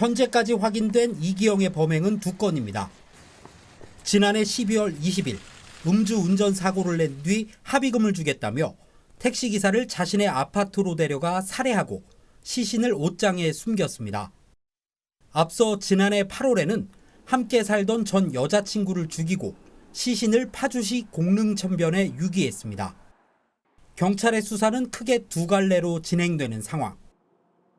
현재까지 확인된 이기영의 범행은 2건입니다. 지난해 12월 20일 음주운전 사고를 낸 뒤 합의금을 주겠다며 택시기사를 자신의 아파트로 데려가 살해하고 시신을 옷장에 숨겼습니다. 앞서 지난해 8월에는 함께 살던 전 여자친구를 죽이고 시신을 파주시 공릉천변에 유기했습니다. 경찰의 수사는 크게 2갈래로 진행되는 상황.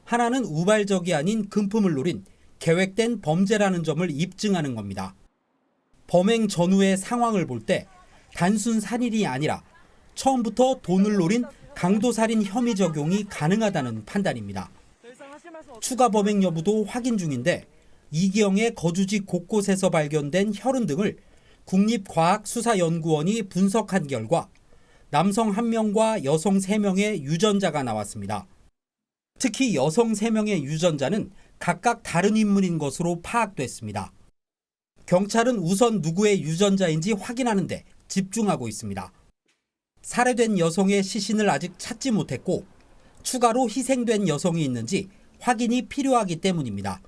하나는 우발적이 아닌 금품을 노린 계획된 범죄라는 점을 입증하는 겁니다. 범행 전후의 상황을 볼 때 단순 살인이 아니라 처음부터 돈을 노린 강도살인 혐의 적용이 가능하다는 판단입니다. 추가 범행 여부도 확인 중인데 이기영의 거주지 곳곳에서 발견된 혈흔 등을 국립과학수사연구원이 분석한 결과 남성 1명과 여성 3명의 유전자가 나왔습니다. 특히 여성 3명의 유전자는 각각 다른 인물인 것으로 파악됐습니다. 경찰은 우선 누구의 유전자인지 확인하는 데 집중하고 있습니다. 살해된 여성의 시신을 아직 찾지 못했고 추가로 희생된 여성이 있는지 확인이 필요하기 때문입니다.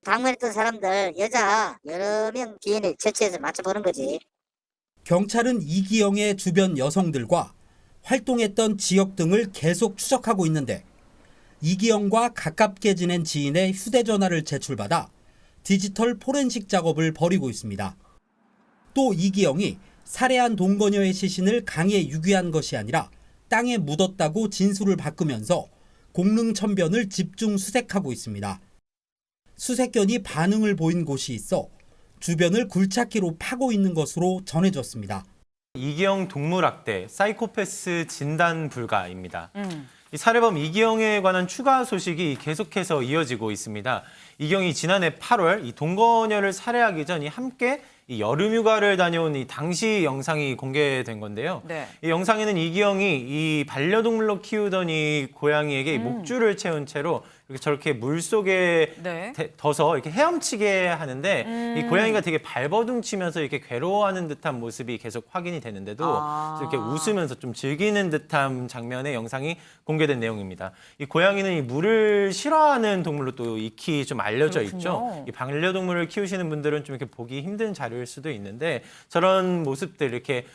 방문했던 사람들 여자 여러 명 기인을 처치해서 맞춰보는 거지. 경찰은 이기영의 주변 여성들과 활동했던 지역 등을 계속 추적하고 있는데 이기영과 가깝게 지낸 지인의 휴대전화를 제출받아 디지털 포렌식 작업을 벌이고 있습니다. 또 이기영이 살해한 동거녀의 시신을 강에 유기한 것이 아니라 땅에 묻었다고 진술을 바꾸면서 공릉천변을 집중 수색하고 있습니다. 수색견이 반응을 보인 곳이 있어 주변을 굴착기로 파고 있는 것으로 전해졌습니다. 이기영 동물학대, 사이코패스 진단 불가입니다. 이 살해범 이기영에 관한 추가 소식이 계속해서 이어지고 있습니다. 이기영이 지난해 8월 이 동거녀를 살해하기 전 함께 이 여름휴가를 다녀온 이 당시 영상이 공개된 건데요. 네. 이 영상에는 이기영이 이 반려동물로 키우던 이 고양이에게 목줄을 채운 채로 이렇게 저렇게 물 속에 네. 둬서 이렇게 헤엄치게 하는데 이 고양이가 되게 발버둥치면서 이렇게 괴로워하는 듯한 모습이 계속 확인이 되는데도 이렇게 웃으면서 좀 즐기는 듯한 장면의 영상이 공개된 내용입니다. 이 고양이는 이 물을 싫어하는 동물로 또 익히 좀 알려져 그렇군요. 있죠. 이 반려동물을 키우시는 분들은 좀 이렇게 보기 힘든 자료일 수도 있는데 저런 모습들 이렇게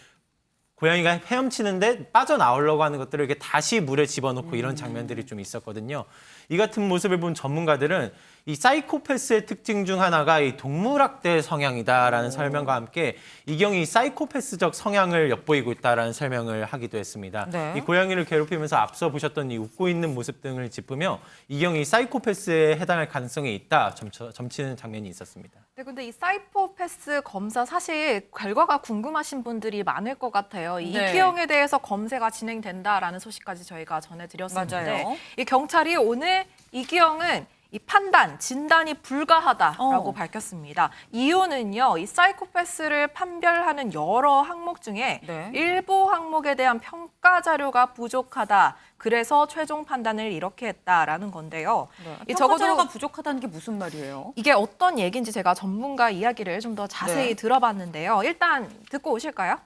고양이가 헤엄치는데 빠져나오려고 하는 것들을 이렇게 다시 물에 집어넣고 이런 장면들이 좀 있었거든요. 이 같은 모습을 본 전문가들은 이 사이코패스의 특징 중 하나가 이 동물학대 성향이다라는 설명과 함께 이경이 사이코패스적 성향을 엿보이고 있다라는 설명을 하기도 했습니다. 네. 이 고양이를 괴롭히면서 앞서 보셨던 이 웃고 있는 모습 등을 짚으며 이경이 사이코패스에 해당할 가능성이 있다 점치는 장면이 있었습니다. 네, 근데 이 사이코패스 검사 사실 결과가 궁금하신 분들이 많을 것 같아요. 이 네. 이기영에 대해서 검사가 진행된다라는 소식까지 저희가 전해드렸었는데 맞아요. 이 경찰이 오늘 이기영은 이 판단, 진단이 불가하다라고 밝혔습니다. 이유는요, 이 사이코패스를 판별하는 여러 항목 중에 네. 일부 항목에 대한 평가 자료가 부족하다. 그래서 최종 판단을 이렇게 했다라는 건데요. 이 평가 자료가 부족하다는 게 무슨 말이에요? 이게 어떤 얘기인지 제가 전문가 이야기를 좀 더 자세히 네. 들어봤는데요. 일단 듣고 오실까요?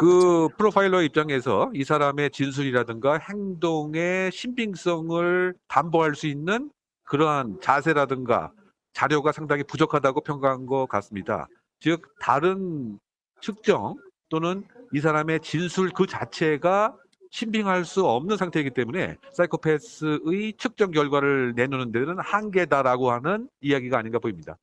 그 프로파일러 입장에서 이 사람의 진술이라든가 행동의 신빙성을 담보할 수 있는 그러한 자세라든가 자료가 상당히 부족하다고 평가한 것 같습니다. 즉 다른 측정 또는 이 사람의 진술 그 자체가 신빙할 수 없는 상태이기 때문에 사이코패스의 측정 결과를 내놓는 데는 한계다라고 하는 이야기가 아닌가 보입니다.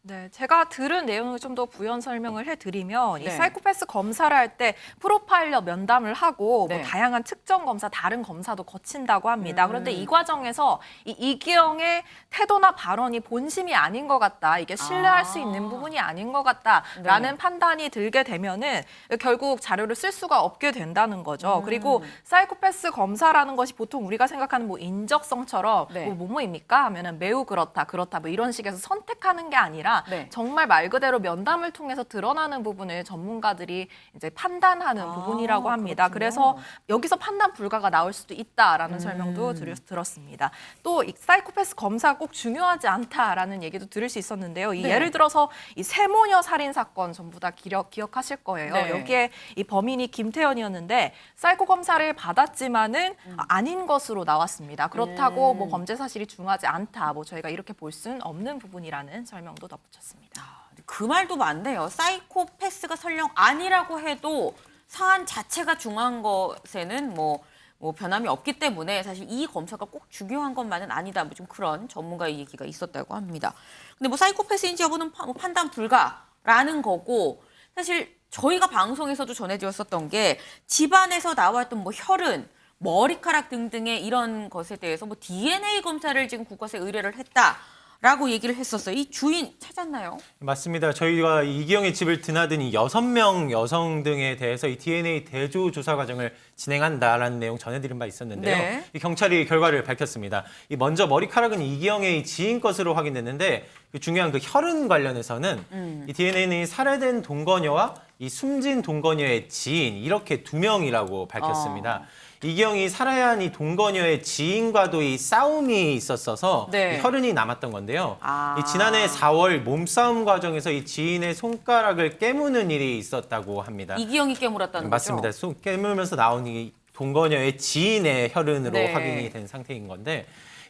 네, 제가 들은 내용을 좀 더 부연 설명을 해드리면 이 네. 사이코패스 검사를 할 때 프로파일러 면담을 하고 네. 뭐 다양한 측정 검사, 다른 검사도 거친다고 합니다. 그런데 이 과정에서 이 이기영의 태도나 발언이 본심이 아닌 것 같다, 이게 신뢰할 수 있는 부분이 아닌 것 같다라는 판단이 들게 되면은 결국 자료를 쓸 수가 없게 된다는 거죠. 그리고 사이코패스 검사라는 것이 보통 우리가 생각하는 뭐 인적성처럼 네. 뭐뭐입니까 하면은 매우 그렇다, 그렇다 뭐 이런 식에서 선택하는 게 아니라 아니라 네. 정말 말 그대로 면담을 통해서 드러나는 부분을 전문가들이 이제 판단하는 부분이라고 합니다. 그렇군요. 그래서 여기서 판단 불가가 나올 수도 있다라는 설명도 들었습니다. 또 이 사이코패스 검사가 꼭 중요하지 않다라는 얘기도 들을 수 있었는데요. 네. 예를 들어서 이 세모녀 살인 사건 전부 다 기억하실 거예요. 네. 여기에 이 범인이 김태현이었는데 사이코 검사를 받았지만은 아닌 것으로 나왔습니다. 그렇다고 뭐 범죄 사실이 중하지 않다. 뭐 저희가 이렇게 볼 수는 없는 부분이라는 설명도 덧붙였습니다. 그 말도 맞네요. 사이코패스가 설령 아니라고 해도 사안 자체가 중요한 것에는 뭐 변함이 없기 때문에 사실 이 검사가 꼭 중요한 것만은 아니다. 뭐 좀 그런 전문가의 얘기가 있었다고 합니다. 근데 뭐 사이코패스인지 여부는 판단 불가라는 거고 사실 저희가 방송에서도 전해드렸었던 게 집안에서 나왔던 뭐 혈흔, 머리카락 등등의 이런 것에 대해서 뭐 DNA 검사를 지금 국과수에 의뢰를 했다라고 얘기를 했었어요. 이 주인 찾았나요? 맞습니다. 저희가 이기영의 집을 드나든 이 6명 여성 등에 대해서 이 DNA 대조 조사 과정을 진행한다라는 내용 전해드린 바 있었는데요. 네. 이 경찰이 결과를 밝혔습니다. 이 먼저 머리카락은 이기영의 지인 것으로 확인됐는데 그 중요한 그 혈흔 관련해서는 이 DNA는 살해된 동거녀와 이 숨진 동거녀의 지인 이렇게 2명이라고 밝혔습니다. 이기영이 살해야 한 이 동거녀의 지인과도 이 싸움이 있었어서 네. 이 혈흔이 남았던 건데요. 이 지난해 4월 몸싸움 과정에서 이 지인의 손가락을 깨무는 일이 있었다고 합니다. 이기영이 깨물었다는 맞습니다. 거죠? 깨물면서 나온 이 동거녀의 지인의 혈흔으로 네. 확인이 된 상태인 건데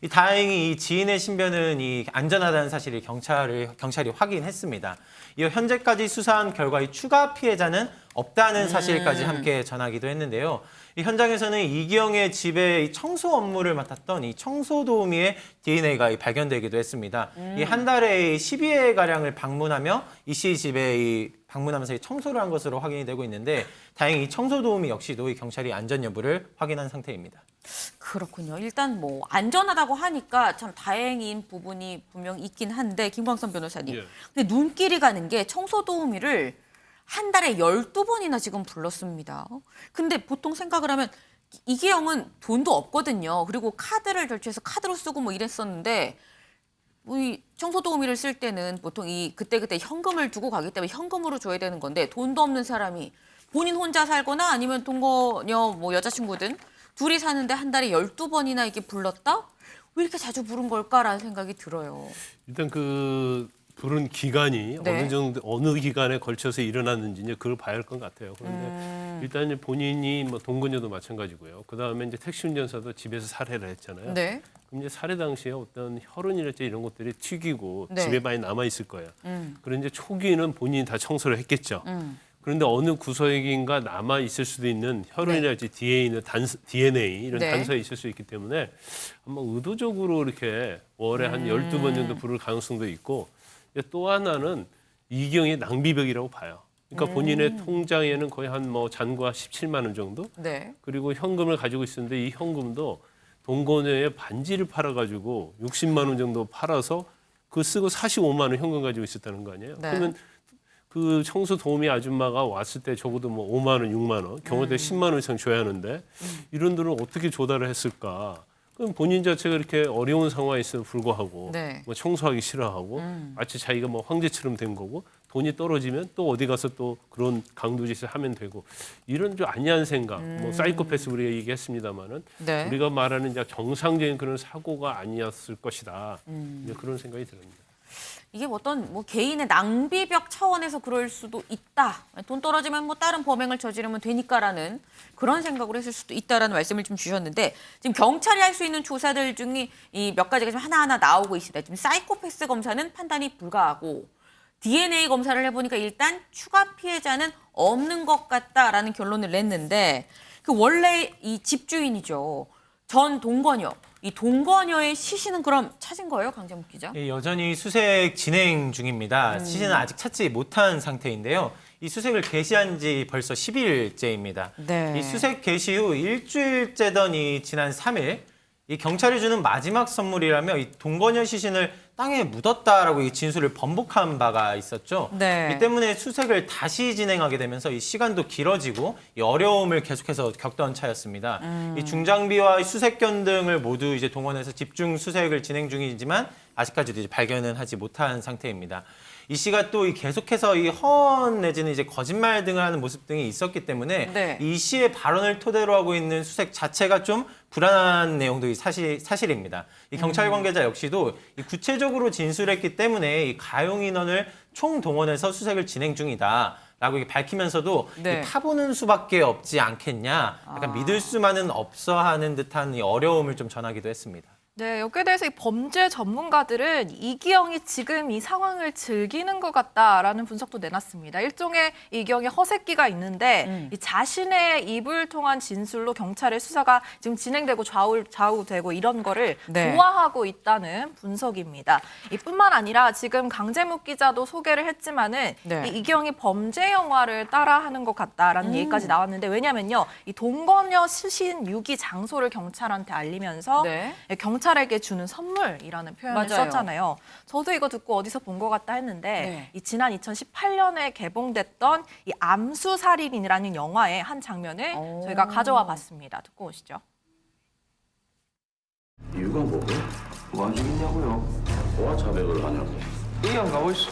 다행히 이 지인의 신변은 이 안전하다는 사실을 경찰이 확인했습니다. 이 현재까지 수사한 결과 이 추가 피해자는 없다는 사실까지 함께 전하기도 했는데요. 이 현장에서는 이기영의 집에 이 청소 업무를 맡았던 이 청소도우미의 DNA가 발견되기도 했습니다. 이 한 달에 12회 가량을 방문하며 이 씨 집에 방문하면서 이 청소를 한 것으로 확인이 되고 있는데 다행히 이 청소도우미 역시도 이 경찰이 안전 여부를 확인한 상태입니다. 그렇군요. 일단 뭐 안전하다고 하니까 참 다행인 부분이 분명 있긴 한데 김광선 변호사님. 예. 근데 눈길이 가는 게 청소도우미를 한 달에 12번이나 지금 불렀습니다. 근데 보통 생각을 하면 이기영은 돈도 없거든요. 그리고 카드를 결제해서 카드로 쓰고 뭐 이랬었는데 이 청소도우미를 쓸 때는 보통 이 그때그때 현금을 두고 가기 때문에 현금으로 줘야 되는 건데 돈도 없는 사람이 본인 혼자 살거나 아니면 동거녀 뭐 여자친구든 둘이 사는데 한 달에 12번이나 이게 불렀다? 왜 이렇게 자주 부른 걸까라는 생각이 들어요. 일단 그 부른 기간이 네. 어느 기간에 걸쳐서 일어났는지 이제 그걸 봐야 할 것 같아요. 그런데 일단 이제 본인이 뭐 동거녀도 마찬가지고요. 그 다음에 이제 택시 운전사도 집에서 살해를 했잖아요. 네. 그럼 이제 살해 당시에 어떤 혈흔이랄지 이런 것들이 튀기고 네. 집에 많이 남아 있을 거예요. 그런데 이제 초기에는 본인이 다 청소를 했겠죠. 그런데 어느 구석인가 남아 있을 수도 있는 혈흔이랄지 DNA 이런 네. 단서가 있을 수 있기 때문에 아마 의도적으로 이렇게 월에 한 12번 정도 부를 가능성도 있고 또 하나는 이기영의 낭비벽이라고 봐요. 그러니까 본인의 통장에는 거의 한 뭐 잔고가 17만 원 정도 네. 그리고 현금을 가지고 있었는데 이 현금도 동거녀의 반지를 팔아가지고 60만 원 정도 팔아서 그 쓰고 45만 원 현금 가지고 있었다는 거 아니에요. 네. 그러면 그 청소 도우미 아줌마가 왔을 때 적어도 뭐 5만 원, 6만 원, 경우에 10만 원 이상 줘야 하는데 이런 돈을 어떻게 조달을 했을까? 그럼 본인 자체가 이렇게 어려운 상황에 있음에 불구하고 네. 뭐 청소하기 싫어하고 마치 자기가 뭐 황제처럼 된 거고 돈이 떨어지면 또 어디 가서 또 그런 강도짓을 하면 되고 이런 좀 안이한 생각, 뭐 사이코패스 우리가 얘기했습니다마는 네. 우리가 말하는 이제 정상적인 그런 사고가 아니었을 것이다. 이제 그런 생각이 듭니다. 이게 어떤 뭐 개인의 낭비벽 차원에서 그럴 수도 있다. 돈 떨어지면 뭐 다른 범행을 저지르면 되니까라는 그런 생각으로 했을 수도 있다라는 말씀을 좀 주셨는데 지금 경찰이 할 수 있는 조사들 중에 이 몇 가지가 좀 하나하나 나오고 있습니다. 지금 사이코패스 검사는 판단이 불가하고 DNA 검사를 해보니까 일단 추가 피해자는 없는 것 같다라는 결론을 냈는데 그 원래 이 집주인이죠. 전 동거녀. 이 동거녀의 시신은 그럼 찾은 거예요, 강재묵 기자? 예, 여전히 수색 진행 중입니다. 시신은 아직 찾지 못한 상태인데요. 이 수색을 개시한 지 벌써 10일째입니다. 네. 이 수색 개시 후 일주일째던 이 지난 3일 이 경찰이 주는 마지막 선물이라며 이 동거녀 시신을 땅에 묻었다라고 이 진술을 번복한 바가 있었죠. 네. 이 때문에 수색을 다시 진행하게 되면서 이 시간도 길어지고 이 어려움을 계속해서 겪던 차였습니다. 이 중장비와 수색견 등을 모두 이제 동원해서 집중 수색을 진행 중이지만 아직까지도 이제 발견은 하지 못한 상태입니다. 이 씨가 또 계속해서 이 허언 내지는 이제 거짓말 등을 하는 모습 등이 있었기 때문에 네. 이 씨의 발언을 토대로 하고 있는 수색 자체가 좀 불안한 내용도 사실입니다. 이 경찰 관계자 역시도 이 구체적으로 진술했기 때문에 이 가용 인원을 총 동원해서 수색을 진행 중이다라고 밝히면서도 네. 이 타보는 수밖에 없지 않겠냐, 약간 믿을 수만은 없어 하는 듯한 이 어려움을 좀 전하기도 했습니다. 네, 여기에 대해서 이 범죄 전문가들은 이기영이 지금 이 상황을 즐기는 것 같다라는 분석도 내놨습니다. 일종의 이기영의 허세끼가 있는데 이 자신의 입을 통한 진술로 경찰의 수사가 지금 진행되고 좌우되고 이런 거를 네. 좋아하고 있다는 분석입니다. 이뿐만 아니라 지금 강재묵 기자도 소개를 했지만은 네. 이 이기영이 범죄 영화를 따라하는 것 같다라는 얘기까지 나왔는데 왜냐면요, 이 동거녀 시신 유기 장소를 경찰한테 알리면서 네. 경찰에게 주는 선물이라는 표현을 맞아요. 썼잖아요. 저도 이거 듣고 어디서 본 것 같다 했는데 네. 이 지난 2018년에 개봉됐던 이 암수살인이라는 영화의 한 장면을 오. 저희가 가져와 봤습니다. 듣고 오시죠. 이유가 뭐고? 뭐안 죽이냐고요? 뭐가 자백을 하냐고? 이형 가고 있어.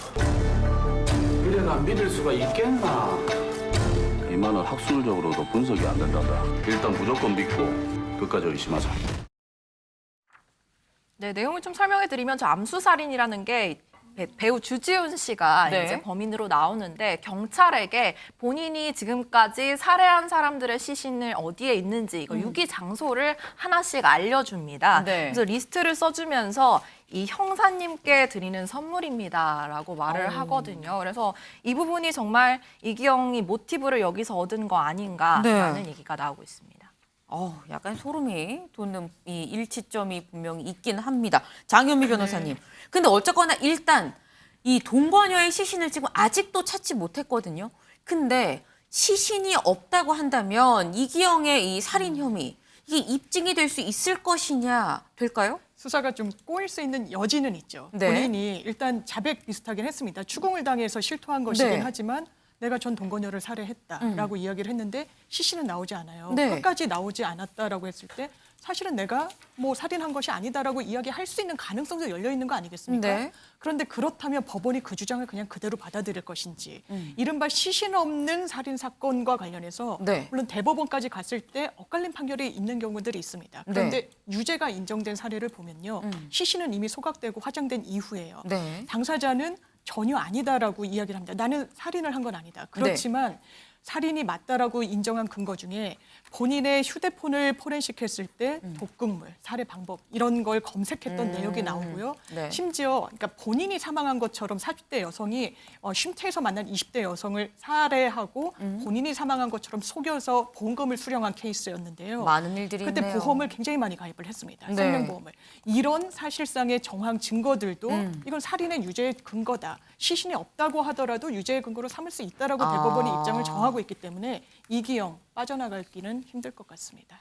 이래가 믿을 수가 있겠나? 이만은 학술적으로도 분석이 안 된단다. 일단 무조건 믿고 끝까지 의심하자. 네, 내용을 좀 설명해 드리면 저 암수살인이라는 게 배우 주지훈 씨가 네. 이제 범인으로 나오는데 경찰에게 본인이 지금까지 살해한 사람들의 시신을 어디에 있는지 이거 유기 장소를 하나씩 알려줍니다. 네. 그래서 리스트를 써주면서 이 형사님께 드리는 선물입니다라고 말을 하거든요. 그래서 이 부분이 정말 이기영이 모티브를 여기서 얻은 거 아닌가라는 네. 얘기가 나오고 있습니다. 약간 소름이 돋는 이 일치점이 분명히 있긴 합니다. 장현미 변호사님. 근데 어쨌거나 일단 이 동거녀의 시신을 지금 아직도 찾지 못했거든요. 근데 시신이 없다고 한다면 이기영의 이 살인 혐의 이게 입증이 될 수 있을 것이냐, 될까요? 수사가 좀 꼬일 수 있는 여지는 있죠. 네. 본인이 일단 자백 비슷하긴 했습니다. 추궁을 당해서 실토한 것이긴 네. 하지만 내가 전 동거녀를 살해했다라고 이야기를 했는데 시신은 나오지 않아요. 네. 끝까지 나오지 않았다라고 했을 때 사실은 내가 뭐 살인한 것이 아니다라고 이야기할 수 있는 가능성도 열려 있는 거 아니겠습니까? 네. 그런데 그렇다면 법원이 그 주장을 그냥 그대로 받아들일 것인지 이른바 시신 없는 살인 사건과 관련해서 네. 물론 대법원까지 갔을 때 엇갈린 판결이 있는 경우들이 있습니다. 그런데 네. 유죄가 인정된 사례를 보면요. 시신은 이미 소각되고 화장된 이후에요. 네. 당사자는 전혀 아니다라고 이야기를 합니다. 나는 살인을 한 건 아니다. 그렇지만 살인이 맞다라고 인정한 근거 중에 본인의 휴대폰을 포렌식했을 때 독극물, 살해 방법 이런 걸 검색했던 내역이 나오고요. 네. 심지어 그러니까 본인이 사망한 것처럼 40대 여성이 쉼터에서 만난 20대 여성을 살해하고 본인이 사망한 것처럼 속여서 보험금을 수령한 케이스였는데요. 많은 일들이 그때 있네요. 보험을 굉장히 많이 가입을 했습니다. 네. 생명보험을. 이런 사실상의 정황 증거들도 이건 살인의 유죄의 근거다. 시신이 없다고 하더라도 유죄의 근거로 삼을 수 있다라고 대법원이 입장을 정하고 있기 때문에 이기영 빠져나갈 길은 힘들 것 같습니다.